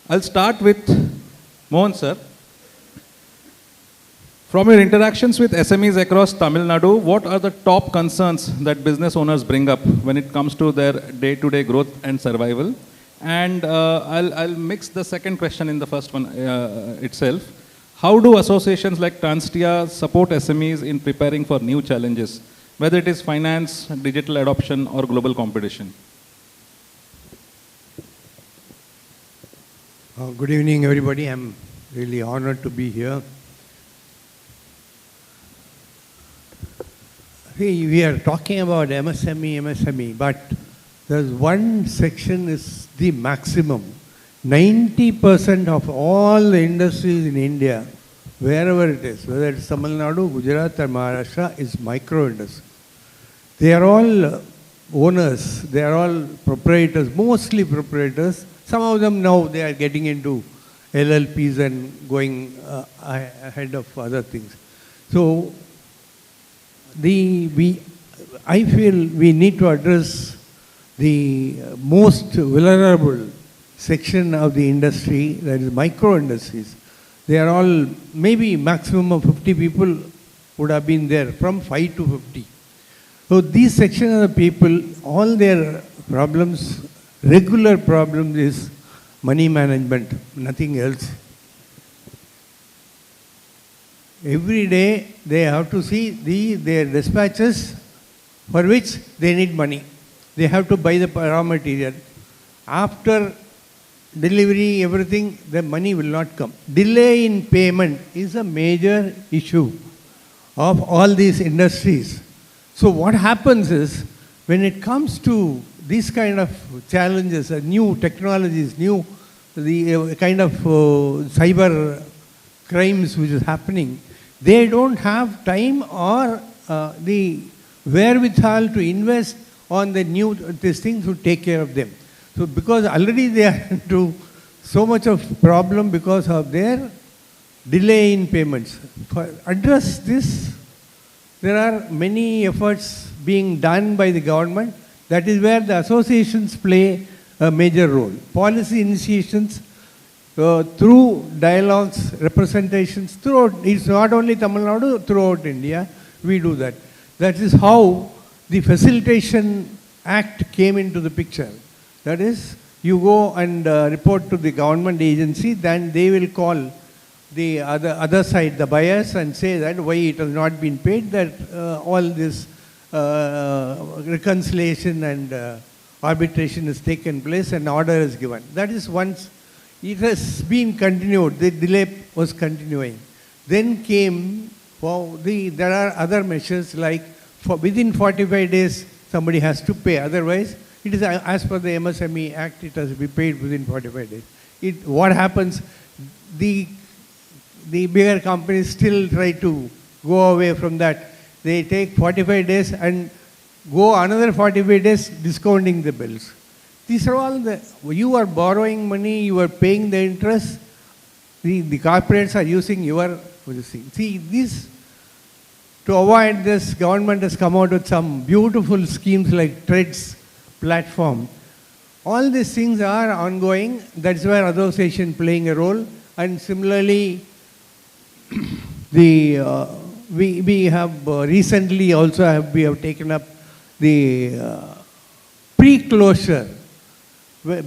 I'll start with Mohan sir. From your interactions with SMEs across Tamil Nadu, what are the top concerns that business owners bring up when it comes to their day-to-day growth and survival? And I'll mix the second question in the first one itself. How do associations like Transtia support SMEs in preparing for new challenges, whether it is finance, digital adoption, or global competition? Good evening, everybody. I'm really honored to be here. We are talking about MSME, but there's one section is the maximum. 90% of all the industries in India, wherever it is, whether it's Tamil Nadu, Gujarat or Maharashtra, is micro industry. They are all owners, they are all proprietors, mostly proprietors. Some of them now they are getting into LLPs and going ahead of other things. So I feel we need to address the most vulnerable section of the industry, that is micro industries. They are all, maybe maximum of 50 people would have been there, from 5 to 50. So these section of the people, all their problems, regular problems is money management, nothing else. Every day they have to see their dispatches for which they need money. They have to buy the raw material. After delivery, everything, the money will not come. Delay in payment is a major issue of all these industries. So what happens is, when it comes to these kind of challenges, new technologies, the kind of cyber crimes which is happening, they don't have time or the wherewithal to invest on the new these things to take care of them. So because already they are into so much of problem because of their delay in payments. For address this, there are many efforts being done by the government. That is where the associations play a major role. Policy initiations through dialogues, representations throughout, it's not only Tamil Nadu, throughout India, we do that. That is how the Facilitation Act came into the picture. That is, you go and report to the government agency, then they will call the other side, the buyers, and say that why it has not been paid, that all this reconciliation and arbitration has taken place and order is given. That is once. It has been continued, the delay was continuing. Then came, there are other measures like within 45 days somebody has to pay, otherwise it is as per the MSME Act, it has to be paid within 45 days. What happens, the bigger companies still try to go away from that. They take 45 days and go another 45 days discounting the bills. These are all you are borrowing money, you are paying the interest, the corporates are using your thing. See, to avoid this, government has come out with some beautiful schemes like TREADS platform. All these things are ongoing, that's where association playing a role, and similarly, we have recently also we have taken up the pre-closure.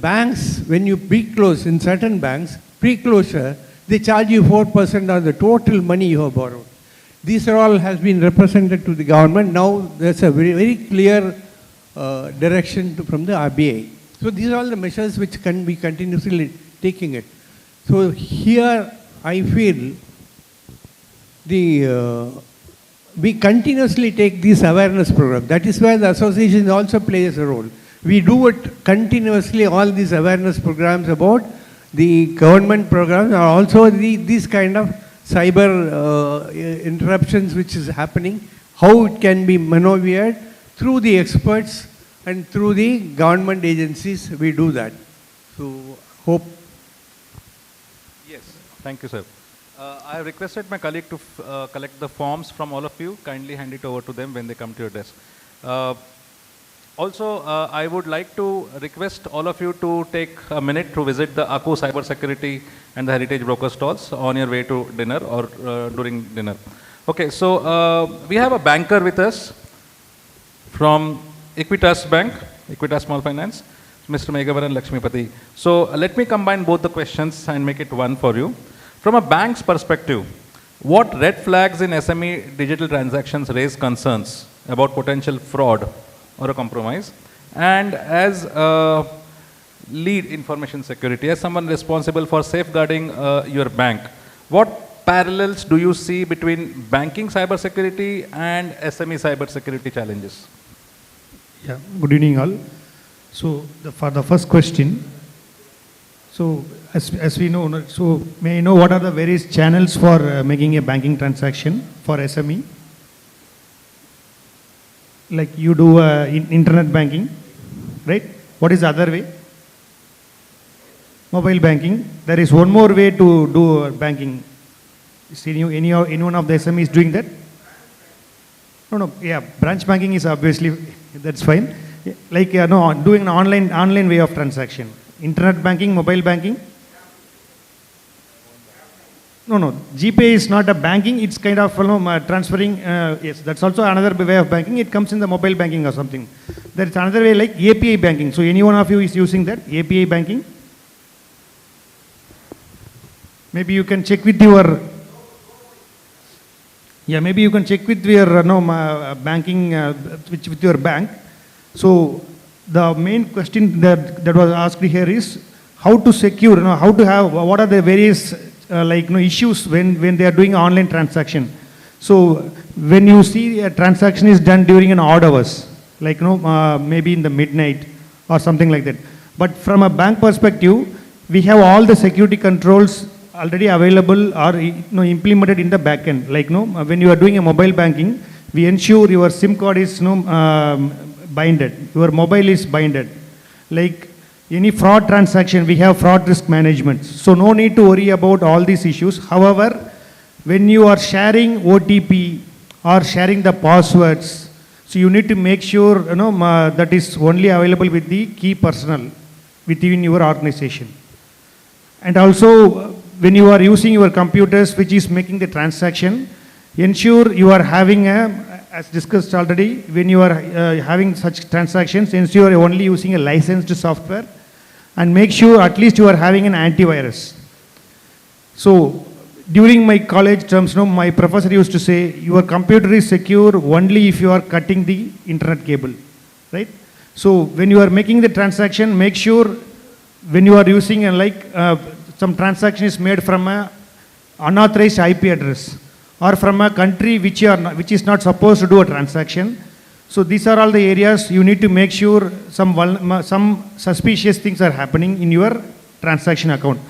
Banks, when you pre-close in certain banks, pre-closure, they charge you 4% on the total money you have borrowed. These are all has been represented to the government. Now there's a very, very clear direction from the RBI. So these are all the measures which can be continuously taking it. So here I feel we continuously take this awareness program. That is where the association also plays a role. We do it continuously, all these awareness programs about the government programs, are also these kind of cyber interruptions which is happening, how it can be maneuvered through the experts and through the government agencies, we do that. So, hope. Yes, thank you, sir. I have requested my colleague to collect the forms from all of you. Kindly hand it over to them when they come to your desk. Also, I would like to request all of you to take a minute to visit the Aku Cybersecurity and the Heritage Broker stalls on your way to dinner or during dinner. Okay, so we have a banker with us from Equitas Bank, Equitas Small Finance, Mr. Megavannan Lakshmipathy. So let me combine both the questions and make it one for you. From a bank's perspective, what red flags in SME digital transactions raise concerns about potential fraud or a compromise? And as lead information security, as someone responsible for safeguarding your bank, what parallels do you see between banking cybersecurity and SME cybersecurity challenges? Yeah, good evening all. So for the first question, so as we know, so may I know what are the various channels for making a banking transaction for SME? Like you do internet banking, right? What is the other way? Mobile banking. There is one more way to do banking. Is any one of the SMEs doing that? No, yeah, branch banking is obviously, that's fine. Like, no, doing an online way of transaction. Internet banking, mobile banking. No, GPay is not a banking, it's kind of transferring, yes, that's also another way of banking. It comes in the mobile banking or something. There is another way like API banking. So any one of you is using that, API banking? Maybe you can check with your, yeah, maybe you can check with your banking, with your bank. So the main question that was asked here is how to secure, how to have, what are the various issues when they are doing online transaction. So when you see a transaction is done during an odd hours, like maybe in the midnight or something like that. But from a bank perspective, we have all the security controls already available or implemented in the back end. Like when you are doing a mobile banking, we ensure your SIM card is binded, your mobile is binded. Like any fraud transaction, we have fraud risk management. So no need to worry about all these issues. However, when you are sharing OTP or sharing the passwords, so you need to make sure that is only available with the key personnel within your organization. And also, when you are using your computers, which is making the transaction, ensure you are having as discussed already, when you are having such transactions, ensure you are only using a licensed software and make sure at least you are having an antivirus. So during my college terms, my professor used to say, your computer is secure only if you are cutting the internet cable, right? So when you are making the transaction, make sure when you are using some transaction is made from an unauthorized IP address or from a country which is not supposed to do a transaction. So these are all the areas you need to make sure some suspicious things are happening in your transaction account.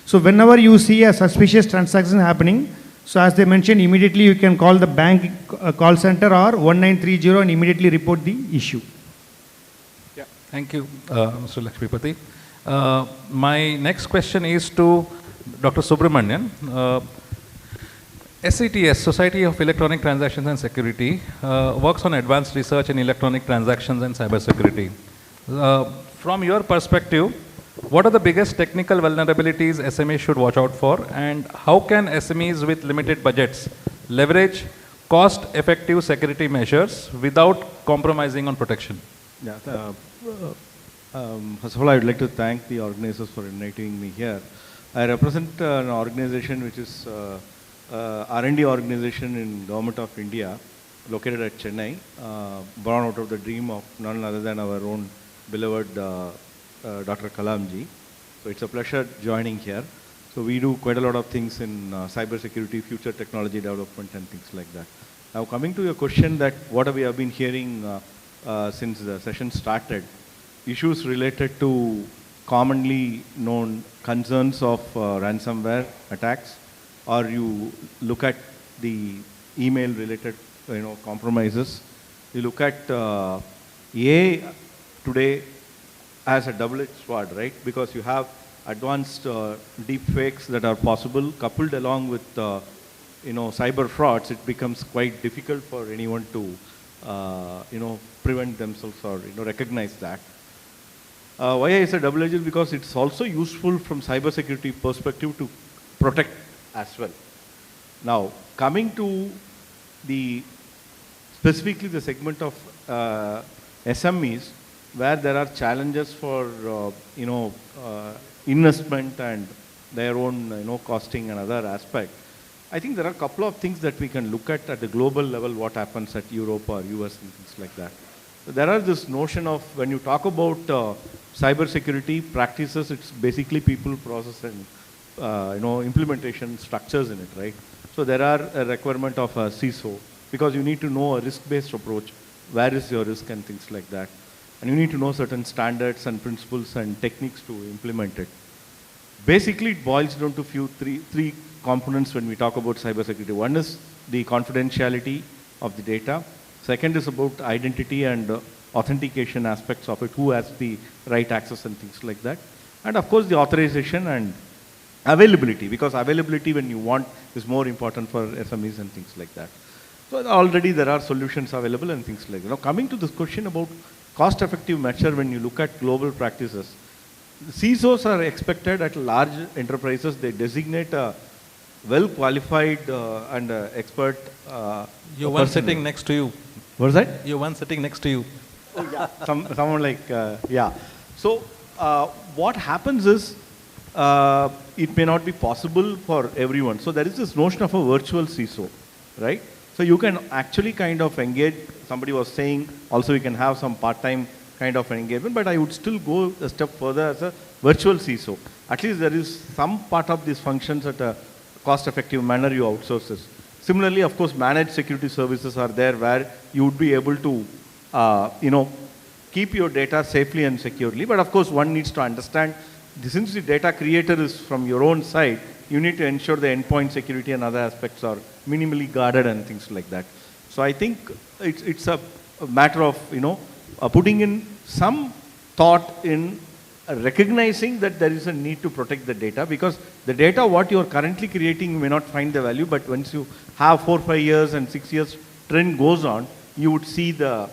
So whenever you see a suspicious transaction happening, so as they mentioned, immediately you can call the bank call center or 1930 and immediately report the issue. Yeah, thank you, Mr. Lakshmipathy. My next question is to Dr. Subramunyan. SETS, Society of Electronic Transactions and Security, works on advanced research in electronic transactions and cybersecurity. From your perspective, what are the biggest technical vulnerabilities SMEs should watch out for, and how can SMEs with limited budgets leverage cost-effective security measures without compromising on protection? Yeah, first of all, I would like to thank the organizers for inviting me here. I represent an organization which is R&D organization in Government of India, located at Chennai, born out of the dream of none other than our own beloved Dr. Kalamji. So it's a pleasure joining here. So we do quite a lot of things in cybersecurity, future technology development and things like that. Now coming to your question that what we have been hearing since the session started, issues related to commonly known concerns of ransomware attacks, or you look at the email related compromises. You look at AI today as a double-edged sword, right? Because you have advanced deep fakes that are possible, coupled along with cyber frauds. It becomes quite difficult for anyone to prevent themselves or, recognize that. Why I said double-edged? Because it's also useful from cybersecurity perspective to protect as well. Now, coming to specifically the segment of SMEs, where there are challenges for, investment and their own, costing and other aspect. I think there are a couple of things that we can look at the global level, what happens at Europe or US and things like that. So there are this notion of, when you talk about cybersecurity practices, it's basically people, process and, implementation structures in it, right? So there are a requirement of a CISO, because you need to know a risk-based approach, where is your risk and things like that. And you need to know certain standards and principles and techniques to implement it. Basically, it boils down to three components when we talk about cybersecurity. One is the confidentiality of the data. Second is about identity and authentication aspects of it, who has the right access and things like that. And of course, the authorization and availability, because availability when you want is more important for SMEs and things like that. So already there are solutions available and things like that. Now coming to this question about cost-effective measure when you look at global practices, CISOs are expected at large enterprises. They designate a well-qualified and expert You one sitting next to you. What's that? You one sitting next to you. Oh, yeah. Someone like, yeah. So what happens is, it may not be possible for everyone. So there is this notion of a virtual CISO, right? So you can actually kind of engage, somebody was saying, also you can have some part-time kind of engagement, but I would still go a step further as a virtual CISO. At least there is some part of these functions at a cost-effective manner you outsource this. Similarly, of course, managed security services are there where you would be able to, keep your data safely and securely. But of course, one needs to understand, since the data creator is from your own side, you need to ensure the endpoint security and other aspects are minimally guarded and things like that. So I think it's a matter of, putting in some thought in recognizing that there is a need to protect the data, because the data what you are currently creating, you may not find the value, but once you have 4, 5 years and 6 years trend goes on, you would see the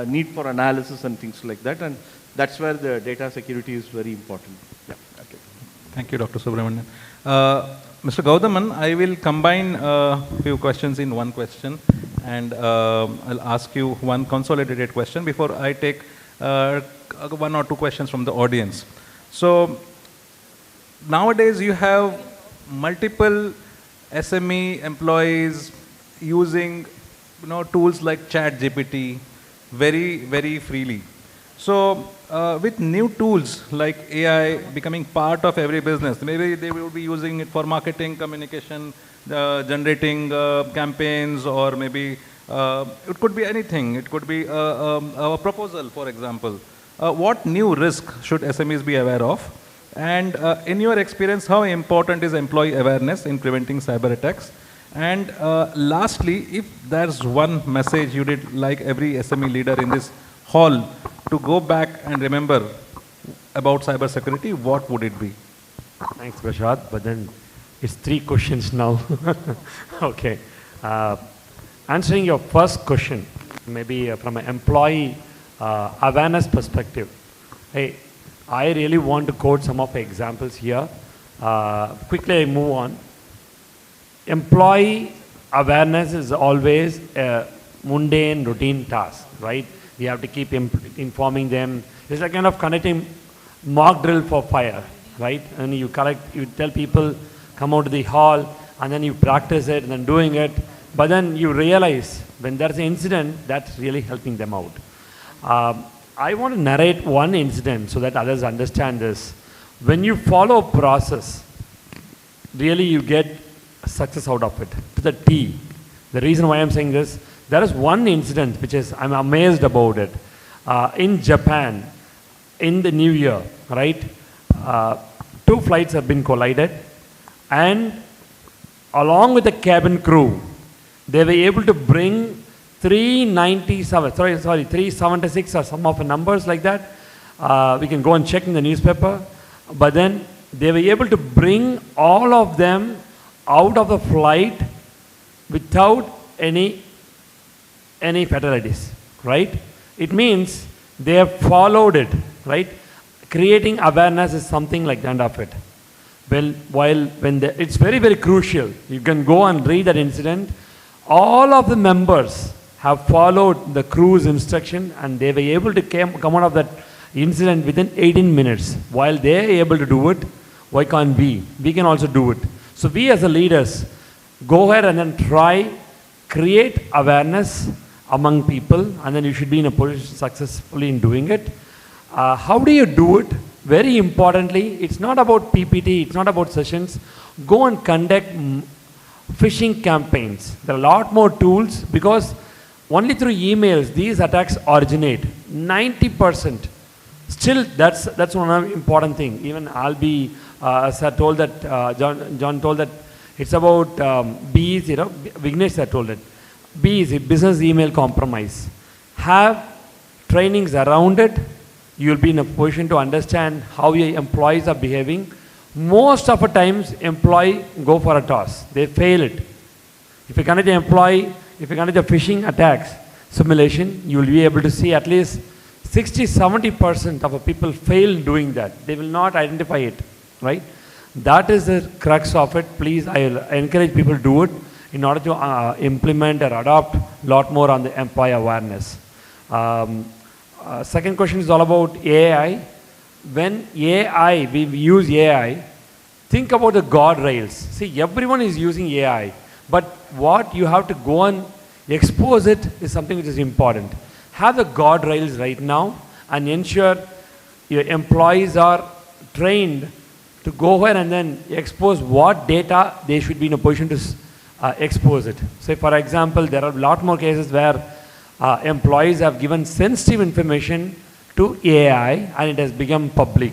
need for analysis and things like that, and that's where the data security is very important. Yeah. Okay. Thank you, Dr. Subramunyan. Mr. Gowdhaman, I will combine a few questions in one question, and I'll ask you one consolidated question before I take 1 or 2 questions from the audience. So nowadays you have multiple SME employees using tools like ChatGPT very, very freely. So with new tools like AI becoming part of every business, maybe they will be using it for marketing, communication, generating campaigns, or maybe it could be anything. It could be a proposal, for example. What new risk should SMEs be aware of? And in your experience, how important is employee awareness in preventing cyber attacks? And lastly, if there's one message you did like every SME leader in this hall to go back and remember about cybersecurity, what would it be? Thanks, Prashant. But then it's 3 questions now. Okay. Answering your first question, maybe from an employee awareness perspective. Hey, I really want to quote some of the examples here. Quickly I move on. Employee awareness is always a mundane routine task, right? We have to keep informing them. It's like kind of conducting mock drill for fire, right? And you tell people, come out to the hall, and then you practice it, and then doing it. But then you realize when there's an incident, that's really helping them out. I want to narrate one incident so that others understand this. When you follow a process, really you get success out of it, to the T. The reason why I'm saying this, there is one incident which is, I'm amazed about it. In Japan, in the new year, right, 2 flights have been collided, and along with the cabin crew, they were able to bring 376 or some of the numbers like that. We can go and check in the newspaper. But then they were able to bring all of them out of the flight without any any fatalities, right? It means they have followed it, right? Creating awareness is something like the end of it. Well, it's very, very crucial. You can go and read that incident. All of the members have followed the crew's instruction and they were able to come out of that incident within 18 minutes. While they are able to do it, why can't we? We can also do it. So we as the leaders, go ahead and then try, create awareness among people, and then you should be in a position successfully in doing it. How do you do it? Very importantly, it's not about PPT, it's not about sessions. Go and conduct phishing campaigns. There are a lot more tools because only through emails these attacks originate. 90%. Still, that's one important thing. Even Albi sir told that, John told that it's about BEC, Vignesh sir told it. BEC, business email compromise. Have trainings around it. You'll be in a position to understand how your employees are behaving. Most of the times, employee go for a toss. They fail it. If you conduct the phishing attacks simulation, you will be able to see at least 60-70% of the people fail doing that. They will not identify it, right? That is the crux of it. Please, I encourage people to do it in order to implement or adopt a lot more on the employee awareness. Second question is all about AI. When we use AI, think about the guardrails. See, everyone is using AI, but what you have to go and expose it is something which is important. Have the guardrails right now and ensure your employees are trained to go ahead and then expose what data they should be in a position to expose it. Say, for example, there are a lot more cases where employees have given sensitive information to AI and it has become public.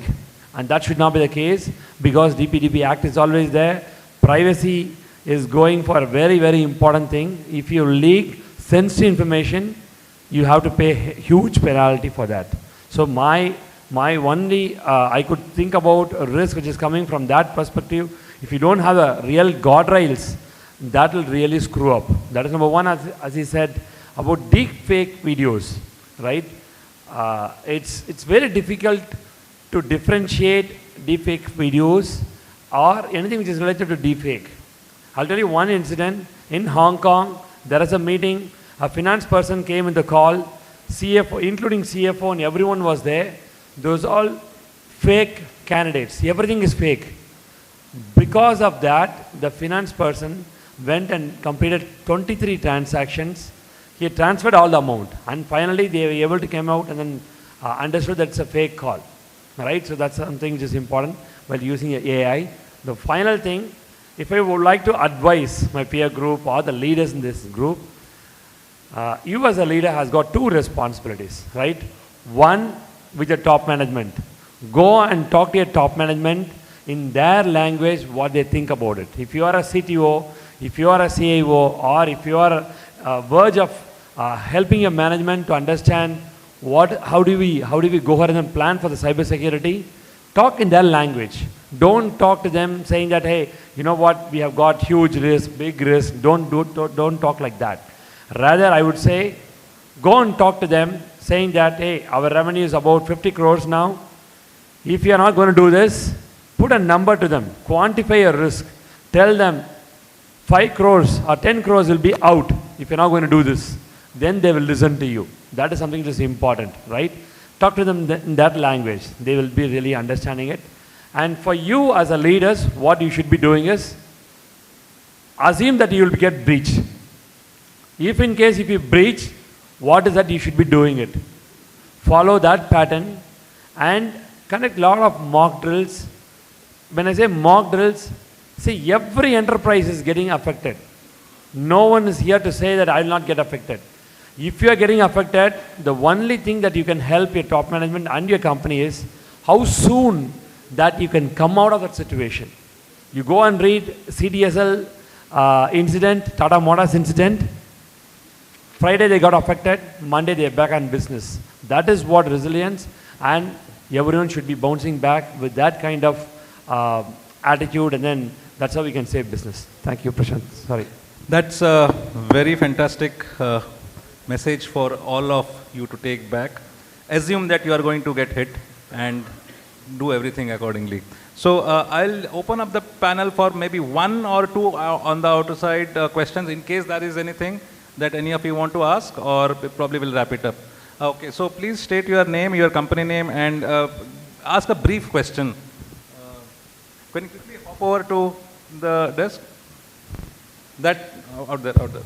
And that should not be the case because DPDP Act is always there. Privacy is going for a very, very important thing. If you leak sensitive information, you have to pay a huge penalty for that. So my only, I could think about a risk which is coming from that perspective. If you don't have a real guardrails, that will really screw up. That is number one, as he said, about deep fake videos, right? It's very difficult to differentiate deep fake videos or anything which is related to deep fake. I'll tell you one incident. In Hong Kong, there is a meeting. A finance person came in the call, CFO, including CFO, and everyone was there. Those all fake candidates. Everything is fake. Because of that, the finance person went and completed 23 transactions. He transferred all the amount. And finally, they were able to come out and then understood that it's a fake call. Right? So that's something which is important while using AI. The final thing, if I would like to advise my peer group or the leaders in this group, you as a leader has got two responsibilities, right? One, with the top management. Go and talk to your top management in their language what they think about it. If you are a CTO, if you are a CIO, or if you are verge of helping your management to understand how do we go ahead and plan for the cybersecurity, talk in their language. Don't talk to them saying that, hey, you know what, we have got huge risk, big risk. Don't talk like that. Rather, I would say, go and talk to them saying that, hey, our revenue is about 50 crores now. If you are not going to do this, put a number to them. Quantify your risk. Tell them 5 crores or 10 crores will be out if you're not going to do this. Then they will listen to you. That is something that is important, right? Talk to them in that language. They will be really understanding it. And for you as a leaders, what you should be doing is, assume that you will get breached. If in case if you breach, what is that you should be doing it? Follow that pattern and conduct a lot of mock drills. When I say mock drills, see, every enterprise is getting affected. No one is here to say that I will not get affected. If you are getting affected, the only thing that you can help your top management and your company is how soon that you can come out of that situation. You go and read CDSL incident, Tata Motors incident. Friday they got affected, Monday they are back on business. That is what resilience, and everyone should be bouncing back with that kind of attitude, and then that's how we can save business. Thank you, Prashant. Sorry. That's very fantastic message for all of you to take back. Assume that you are going to get hit and do everything accordingly. So I'll open up the panel for maybe one or two on the outer side questions in case there is anything that any of you want to ask, or probably we'll wrap it up. Okay, so please state your name, your company name, and ask a brief question. Can you quickly hop over to the desk? That, out there, out there.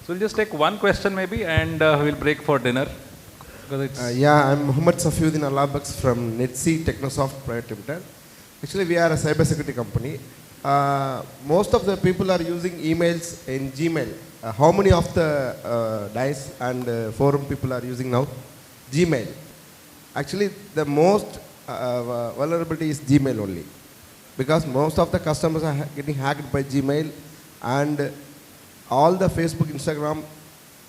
So we'll just take one question maybe, and we'll break for dinner. Yeah, I'm Mohammad Safiuddin Alabaks from Netsi Technosoft Private Limited. Actually, we are a cybersecurity company. Most of the people are using emails in Gmail. How many of the DICE and forum people are using now? Gmail. Actually, the most vulnerability is Gmail only, because most of the customers are getting hacked by Gmail, and all the Facebook, Instagram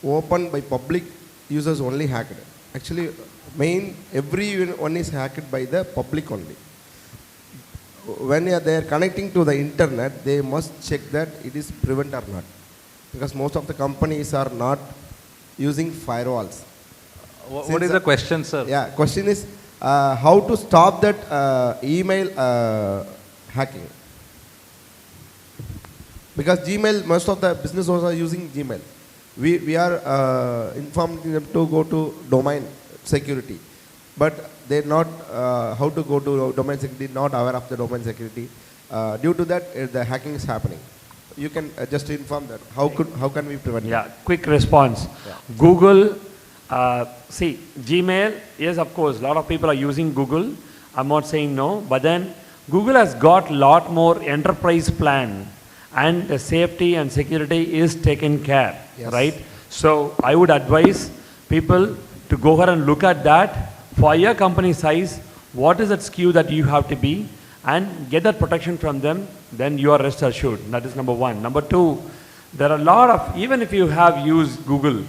opened by public users only hacked. Actually, everyone is hacked by the public only. When they are connecting to the internet, they must check that it is prevent or not, because most of the companies are not using firewalls. What is the question, sir? Yeah, question is how to stop that email hacking. Because Gmail, most of the business owners are using Gmail. We are informing them to go to domain security, but they're not how to go to domain security, not aware of the domain security. Due to that, the hacking is happening. You can just inform that. How can we prevent it? Yeah, quick response. Yeah. Google, see, Gmail, yes, of course, a lot of people are using Google. I'm not saying no, but then Google has got a lot more enterprise plan, and the safety and security is taken care, yes. Right? So I would advise people to go ahead and look at that. For your company size, what is that SKU that you have to be, and get that protection from them, then you are rest assured. That is number one. Number two, there are a lot of, even if you have used Google,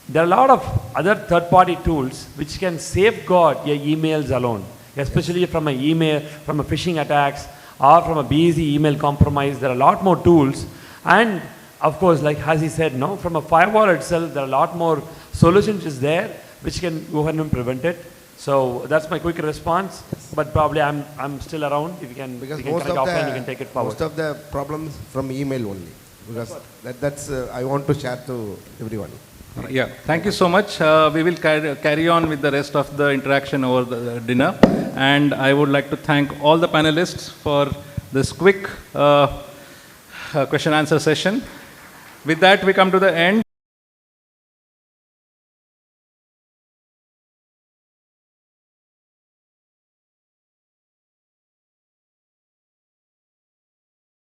there are a lot of other third-party tools which can safeguard your emails alone, especially yes. From an email, from a phishing attacks, or from a BEC email compromise. There are a lot more tools, and of course, like as he said, no, from a firewall itself, there are a lot more solutions is there which can go ahead and prevent it. So that's my quick response. But probably I'm still around. If you can, because you can connect offline, you can take it forward. Most of the problems from email only, because that's I want to share to everyone. Right. Yeah, thank you so much. We will carry on with the rest of the interaction over the dinner. And I would like to thank all the panelists for this quick question answer session. With that, we come to the end.